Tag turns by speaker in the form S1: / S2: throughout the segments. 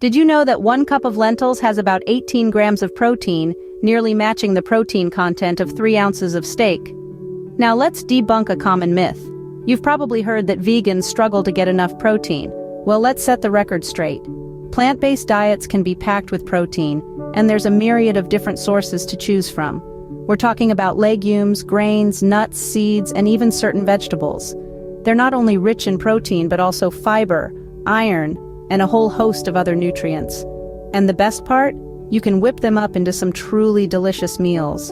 S1: Did you know that 1 cup of lentils has about 18 grams of protein, nearly matching the protein content of 3 ounces of steak? Now let's debunk a common myth. You've probably heard that vegans struggle to get enough protein. Well, let's set the record straight. Plant-based diets can be packed with protein, and there's a myriad of different sources to choose from. We're talking about legumes, grains, nuts, seeds, and even certain vegetables. They're not only rich in protein but also fiber, iron, and a whole host of other nutrients. And the best part? You can whip them up into some truly delicious meals.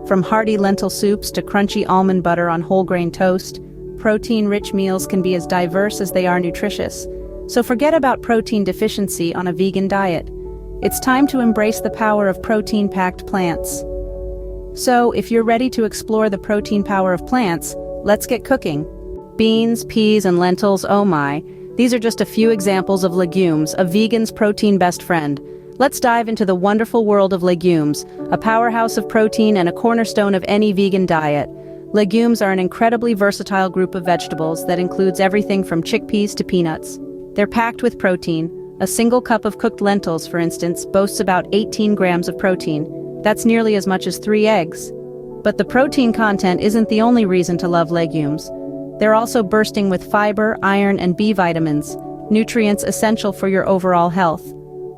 S1: From hearty lentil soups to crunchy almond butter on whole grain toast, protein-rich meals can be as diverse as they are nutritious. So forget about protein deficiency on a vegan diet. It's time to embrace the power of protein-packed plants. So, if you're ready to explore the protein power of plants, let's get cooking. Beans, peas, and lentils, oh my. These are just a few examples of legumes, a vegan's protein best friend. Let's dive into the wonderful world of legumes, a powerhouse of protein and a cornerstone of any vegan diet. Legumes are an incredibly versatile group of vegetables that includes everything from chickpeas to peanuts. They're packed with protein. A single cup of cooked lentils, for instance, boasts about 18 grams of protein. That's nearly as much as 3 eggs. But the protein content isn't the only reason to love legumes. They're also bursting with fiber, iron, and B vitamins, nutrients essential for your overall health.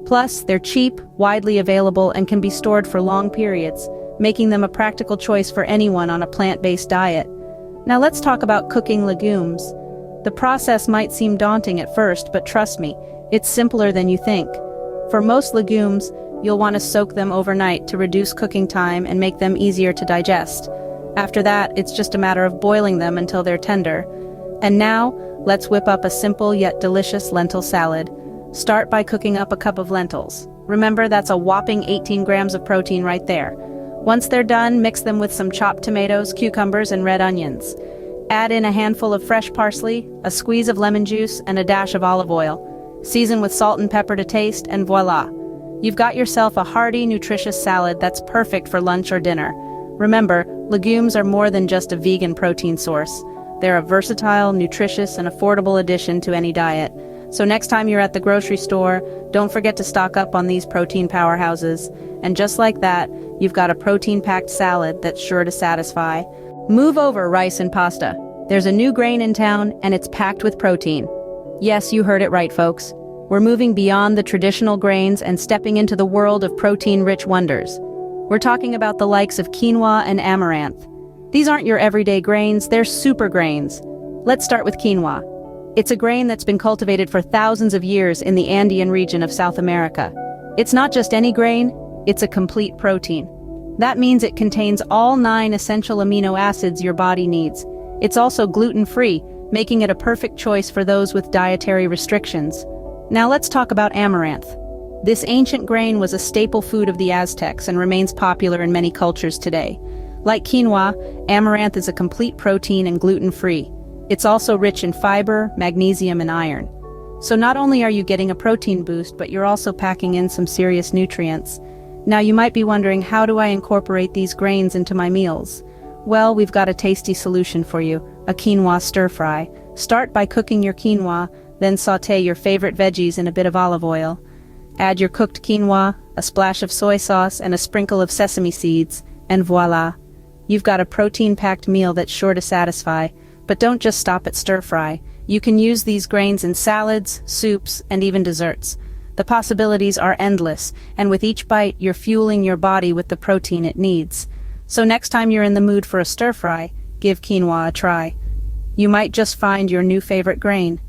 S1: Plus, they're cheap, widely available, and can be stored for long periods, making them a practical choice for anyone on a plant-based diet. Now let's talk about cooking legumes. The process might seem daunting at first, but trust me, it's simpler than you think. For most legumes, you'll want to soak them overnight to reduce cooking time and make them easier to digest. After that, it's just a matter of boiling them until they're tender. And now, let's whip up a simple yet delicious lentil salad. Start by cooking up a cup of lentils. Remember, that's a whopping 18 grams of protein right there. Once they're done, mix them with some chopped tomatoes, cucumbers, and red onions. Add in a handful of fresh parsley, a squeeze of lemon juice, and a dash of olive oil. Season with salt and pepper to taste, and voila! You've got yourself a hearty, nutritious salad that's perfect for lunch or dinner. Remember, legumes are more than just a vegan protein source. They're a versatile, nutritious, and affordable addition to any diet. So next time you're at the grocery store, don't forget to stock up on these protein powerhouses. And just like that, you've got a protein-packed salad that's sure to satisfy. Move over, rice and pasta. There's a new grain in town, and it's packed with protein. Yes, you heard it right, folks. We're moving beyond the traditional grains and stepping into the world of protein-rich wonders. We're talking about the likes of quinoa and amaranth. These aren't your everyday grains, they're super grains. Let's start with quinoa. It's a grain that's been cultivated for thousands of years in the Andean region of South America. It's not just any grain, it's a complete protein. That means it contains all 9 essential amino acids your body needs. It's also gluten-free, making it a perfect choice for those with dietary restrictions. Now let's talk about amaranth. This ancient grain was a staple food of the Aztecs and remains popular in many cultures today. Like quinoa, amaranth is a complete protein and gluten-free. It's also rich in fiber, magnesium, and iron. So not only are you getting a protein boost, but you're also packing in some serious nutrients. Now you might be wondering, how do I incorporate these grains into my meals? Well, we've got a tasty solution for you, a quinoa stir-fry. Start by cooking your quinoa, then sauté your favorite veggies in a bit of olive oil. Add your cooked quinoa, a splash of soy sauce, and a sprinkle of sesame seeds, and voila! You've got a protein-packed meal that's sure to satisfy. But don't just stop at stir-fry. You can use these grains in salads, soups, and even desserts. The possibilities are endless, and with each bite, you're fueling your body with the protein it needs. So next time you're in the mood for a stir-fry, give quinoa a try. You might just find your new favorite grain.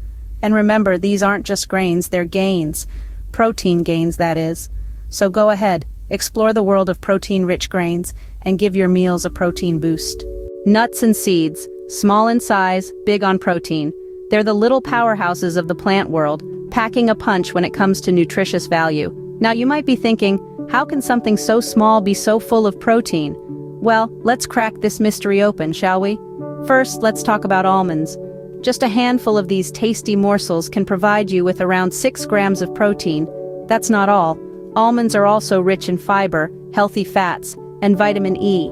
S1: And remember, these aren't just grains, they're gains. Protein gains, that is. So go ahead, explore the world of protein-rich grains, and give your meals a protein boost. Nuts and seeds. Small in size, big on protein. They're the little powerhouses of the plant world, packing a punch when it comes to nutritious value. Now you might be thinking, how can something so small be so full of protein? Well, let's crack this mystery open, shall we? First, let's talk about almonds. Just a handful of these tasty morsels can provide you with around 6 grams of protein. That's not all. Almonds are also rich in fiber, healthy fats, and vitamin E.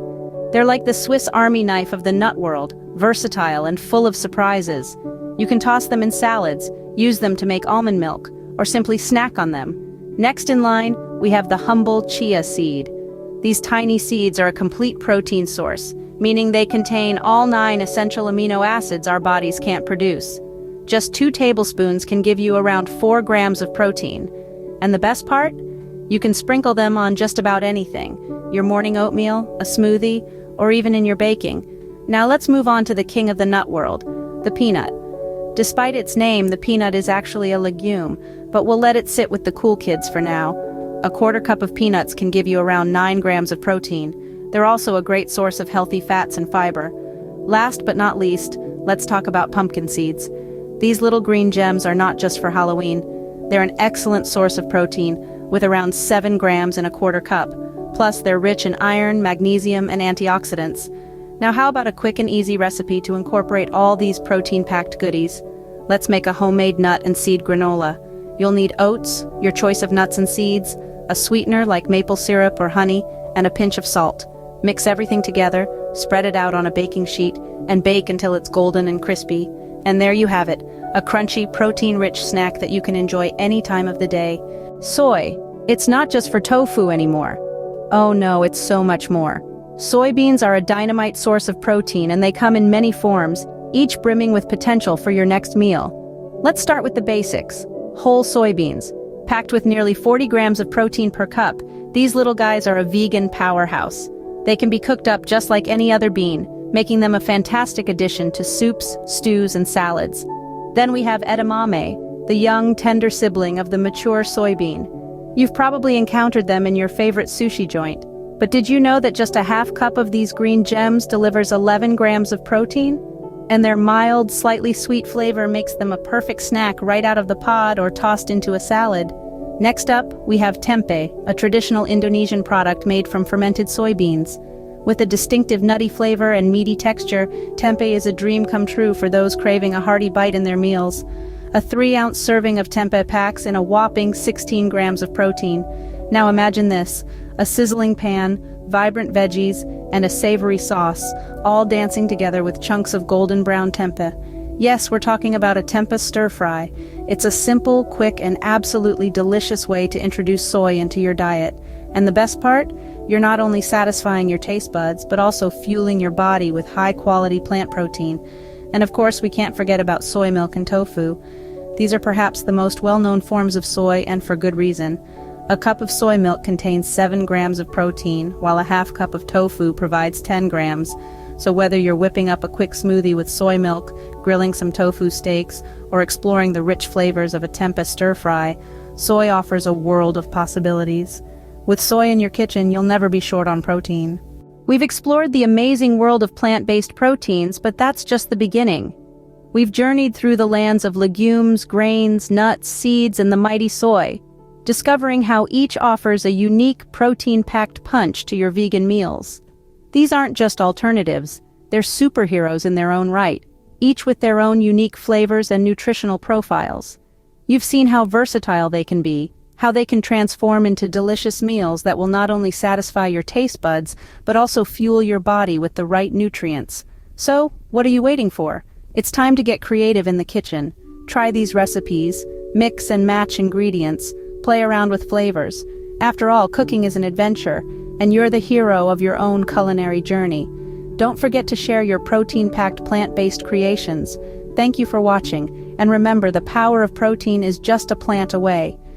S1: They're like the Swiss Army knife of the nut world, versatile and full of surprises. You can toss them in salads, use them to make almond milk, or simply snack on them. Next in line, we have the humble chia seed. These tiny seeds are a complete protein source, meaning they contain all 9 essential amino acids our bodies can't produce. Just 2 tablespoons can give you around 4 grams of protein. And the best part? You can sprinkle them on just about anything. Your morning oatmeal, a smoothie, or even in your baking. Now let's move on to the king of the nut world, the peanut. Despite its name, the peanut is actually a legume, but we'll let it sit with the cool kids for now. A quarter cup of peanuts can give you around 9 grams of protein. They're also a great source of healthy fats and fiber. Last but not least, let's talk about pumpkin seeds. These little green gems are not just for Halloween. They're an excellent source of protein, with around 7 grams in a quarter cup. Plus, they're rich in iron, magnesium, and antioxidants. Now how about a quick and easy recipe to incorporate all these protein-packed goodies? Let's make a homemade nut and seed granola. You'll need oats, your choice of nuts and seeds, a sweetener like maple syrup or honey, and a pinch of salt. Mix everything together, spread it out on a baking sheet, and bake until it's golden and crispy. And there you have it, a crunchy, protein-rich snack that you can enjoy any time of the day. Soy. It's not just for tofu anymore. Oh no, it's so much more. Soybeans are a dynamite source of protein, and they come in many forms, each brimming with potential for your next meal. Let's start with the basics. Whole soybeans. Packed with nearly 40 grams of protein per cup, these little guys are a vegan powerhouse. They can be cooked up just like any other bean, making them a fantastic addition to soups, stews, and salads. Then we have edamame, the young, tender sibling of the mature soybean. You've probably encountered them in your favorite sushi joint. But did you know that just a half cup of these green gems delivers 11 grams of protein? And their mild, slightly sweet flavor makes them a perfect snack right out of the pod or tossed into a salad. Next up, we have tempeh, a traditional Indonesian product made from fermented soybeans. With a distinctive nutty flavor and meaty texture, tempeh is a dream come true for those craving a hearty bite in their meals. A 3-ounce serving of tempeh packs in a whopping 16 grams of protein. Now imagine this, a sizzling pan, vibrant veggies, and a savory sauce, all dancing together with chunks of golden brown tempeh. Yes, we're talking about a tempeh stir-fry. It's a simple, quick, and absolutely delicious way to introduce soy into your diet. And the best part? You're not only satisfying your taste buds, but also fueling your body with high-quality plant protein. And of course, we can't forget about soy milk and tofu. These are perhaps the most well-known forms of soy, and for good reason. A cup of soy milk contains 7 grams of protein, while a half cup of tofu provides 10 grams. So whether you're whipping up a quick smoothie with soy milk, grilling some tofu steaks, or exploring the rich flavors of a tempeh stir-fry, soy offers a world of possibilities. With soy in your kitchen, you'll never be short on protein. We've explored the amazing world of plant-based proteins, but that's just the beginning. We've journeyed through the lands of legumes, grains, nuts, seeds, and the mighty soy, discovering how each offers a unique protein-packed punch to your vegan meals. These aren't just alternatives, they're superheroes in their own right, each with their own unique flavors and nutritional profiles. You've seen how versatile they can be, how they can transform into delicious meals that will not only satisfy your taste buds, but also fuel your body with the right nutrients. So, what are you waiting for? It's time to get creative in the kitchen. Try these recipes, mix and match ingredients, play around with flavors. After all, cooking is an adventure, and you're the hero of your own culinary journey. Don't forget to share your protein-packed plant-based creations. Thank you for watching, and remember, the power of protein is just a plant away.